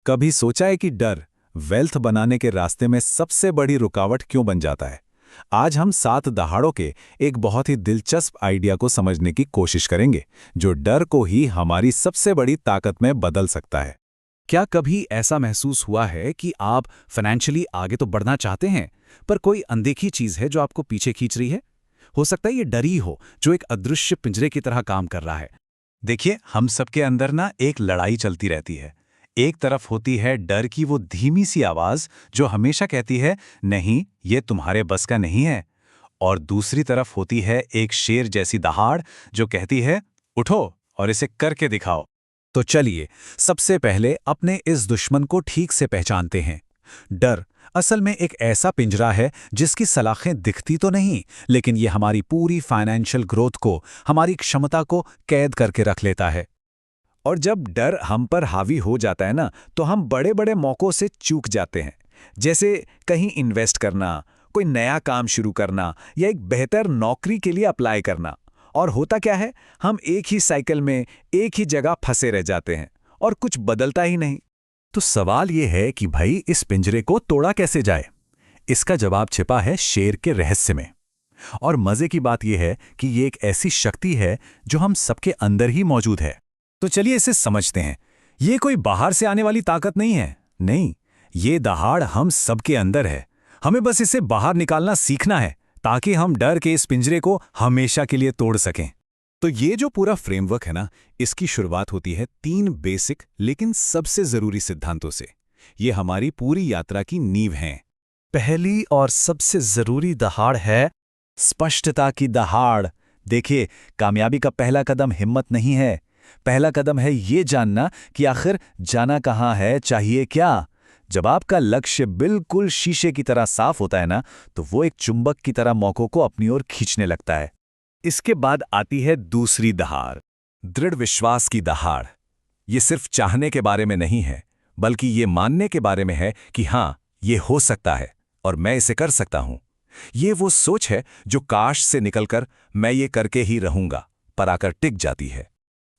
कभी सोचा है कि डर वेल्थ बनाने के रास्ते में सबसे बड़ी रुकावट क्यों बन जाता है? आज हम 7 दहाड़ों के एक बहुत ही दिलचस्प आइडिया को समझने की कोशिश करेंगे, जो डर को ही हमारी सबसे बड़ी ताकत में बदल सकता है। क्या कभी ऐसा महसूस हुआ है कि आप फाइनेंशियली आगे तो बढ़ना चाहते हैं, पर कोई अनदेखी चीज है जो आपको पीछे खींच रही है? हो सकता है ये डर ही हो जो एक अदृश्य पिंजरे की तरह काम कर रहा है। देखिए, हम सबके अंदर ना एक लड़ाई चलती रहती है। एक तरफ होती है डर की वो धीमी सी आवाज जो हमेशा कहती है, नहीं, ये तुम्हारे बस का नहीं है। और दूसरी तरफ होती है एक शेर जैसी दहाड़ जो कहती है, उठो और इसे करके दिखाओ। तो चलिए, सबसे पहले अपने इस दुश्मन को ठीक से पहचानते हैं। डर असल में एक ऐसा पिंजरा है जिसकी सलाखें दिखती तो नहीं, लेकिन ये हमारी पूरी फाइनेंशियल ग्रोथ को, हमारी क्षमता को कैद करके रख लेता है। और जब डर हम पर हावी हो जाता है ना, तो हम बड़े बड़े मौक़ों से चूक जाते हैं। जैसे कहीं इन्वेस्ट करना, कोई नया काम शुरू करना या एक बेहतर नौकरी के लिए अप्लाई करना। और होता क्या है, हम एक ही साइकिल में एक ही जगह फंसे रह जाते हैं और कुछ बदलता ही नहीं। तो सवाल ये है कि भाई, इस पिंजरे को तोड़ा कैसे जाए? इसका जवाब छिपा है शेर के रहस्य में। और मजे की बात यह है कि ये एक ऐसी शक्ति है जो हम सबके अंदर ही मौजूद है। तो चलिए इसे समझते हैं। ये कोई बाहर से आने वाली ताकत नहीं है। नहीं, ये दहाड़ हम सबके अंदर है। हमें बस इसे बाहर निकालना सीखना है, ताकि हम डर के इस पिंजरे को हमेशा के लिए तोड़ सकें। तो ये जो पूरा फ्रेमवर्क है ना, इसकी शुरुआत होती है 3 बेसिक लेकिन सबसे जरूरी सिद्धांतों से। ये हमारी पूरी यात्रा की नींव हैं। पहली और सबसे जरूरी दहाड़ है स्पष्टता की दहाड़। देखिए, कामयाबी का पहला कदम हिम्मत नहीं है। पहला कदम है ये जानना कि आखिर जाना कहाँ है, चाहिए क्या। जब आपका लक्ष्य बिल्कुल शीशे की तरह साफ होता है ना, तो वो एक चुंबक की तरह मौकों को अपनी ओर खींचने लगता है। इसके बाद आती है दूसरी दहाड़, दृढ़ विश्वास की दहाड़। ये सिर्फ चाहने के बारे में नहीं है, बल्कि ये मानने के बारे में है कि हाँ, ये हो सकता है और मैं इसे कर सकता हूं। ये वो सोच है जो काश से निकलकर मैं ये करके ही रहूंगा पर आकर टिक जाती है।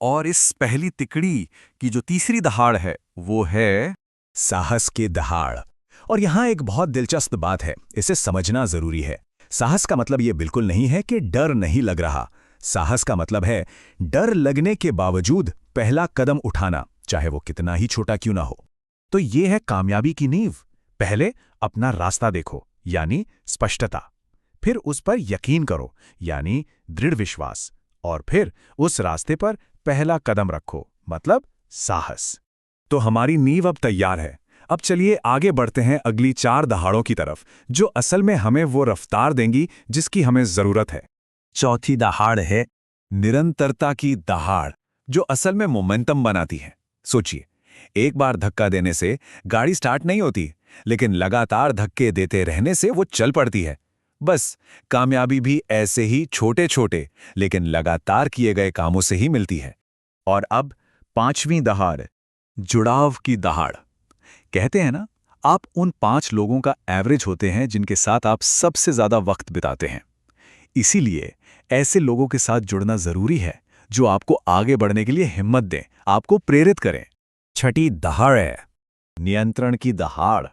और इस पहली तिकड़ी की जो तीसरी दहाड़ है, वो है साहस की दहाड़। और यहां एक बहुत दिलचस्प बात है, इसे समझना जरूरी है। साहस का मतलब ये बिल्कुल नहीं है कि डर नहीं लग रहा। साहस का मतलब है डर लगने के बावजूद पहला कदम उठाना, चाहे वो कितना ही छोटा क्यों ना हो। तो ये है कामयाबी की नींव। पहले अपना रास्ता देखो, यानी स्पष्टता। फिर उस पर यकीन करो, यानी दृढ़ विश्वास। और फिर उस रास्ते पर पहला कदम रखो, मतलब साहस। तो हमारी नींव अब तैयार है। अब चलिए आगे बढ़ते हैं अगली 4 दहाड़ों की तरफ, जो असल में हमें वो रफ्तार देंगी जिसकी हमें जरूरत है। चौथी दहाड़ है निरंतरता की दहाड़, जो असल में मोमेंटम बनाती है। सोचिए, एक बार धक्का देने से गाड़ी स्टार्ट नहीं होती, लेकिन लगातार धक्के देते रहने से वो चल पड़ती है। बस कामयाबी भी ऐसे ही छोटे छोटे लेकिन लगातार किए गए कामों से ही मिलती है। और अब 5वीं दहाड़, जुड़ाव की दहाड़। कहते हैं ना, आप उन 5 लोगों का एवरेज होते हैं जिनके साथ आप सबसे ज्यादा वक्त बिताते हैं। इसीलिए ऐसे लोगों के साथ जुड़ना जरूरी है जो आपको आगे बढ़ने के लिए हिम्मत दें, आपको प्रेरित करें। छठी दहाड़ है नियंत्रण की दहाड़।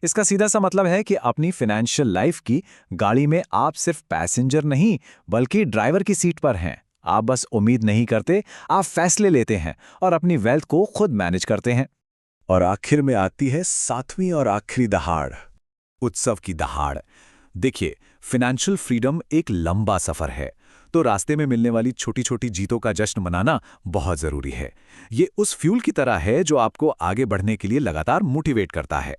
इसका सीधा सा मतलब है कि अपनी फाइनेंशियल लाइफ की गाड़ी में आप सिर्फ पैसेंजर नहीं, बल्कि ड्राइवर की सीट पर हैं। आप बस उम्मीद नहीं करते, आप फैसले लेते हैं और अपनी वेल्थ को खुद मैनेज करते हैं। और आखिर में आती है 7वीं और आखिरी दहाड़, उत्सव की दहाड़। देखिए, फाइनेंशियल फ्रीडम एक लंबा सफर है, तो रास्ते में मिलने वाली छोटी छोटी जीतों का जश्न मनाना बहुत जरूरी है। ये उस फ्यूल की तरह है जो आपको आगे बढ़ने के लिए लगातार मोटिवेट करता है।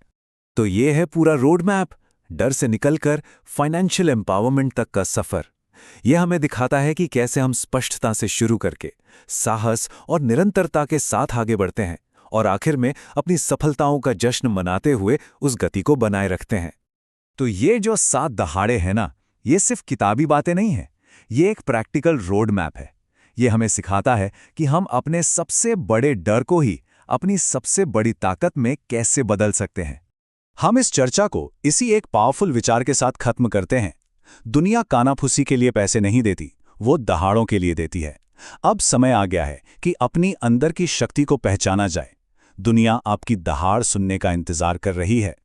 तो ये है पूरा रोड मैप, डर से निकलकर फाइनेंशियल एम्पावरमेंट तक का सफर। यह हमें दिखाता है कि कैसे हम स्पष्टता से शुरू करके साहस और निरंतरता के साथ आगे बढ़ते हैं और आखिर में अपनी सफलताओं का जश्न मनाते हुए उस गति को बनाए रखते हैं। तो ये जो 7 दहाड़े हैं ना, ये सिर्फ किताबी बातें नहीं हैं, ये एक प्रैक्टिकल रोड मैप है। ये हमें सिखाता है कि हम अपने सबसे बड़े डर को ही अपनी सबसे बड़ी ताकत में कैसे बदल सकते हैं। हम इस चर्चा को इसी एक पावरफुल विचार के साथ खत्म करते हैं। दुनिया कानाफूसी के लिए पैसे नहीं देती, वो दहाड़ों के लिए देती है। अब समय आ गया है कि अपनी अंदर की शक्ति को पहचाना जाए। दुनिया आपकी दहाड़ सुनने का इंतजार कर रही है।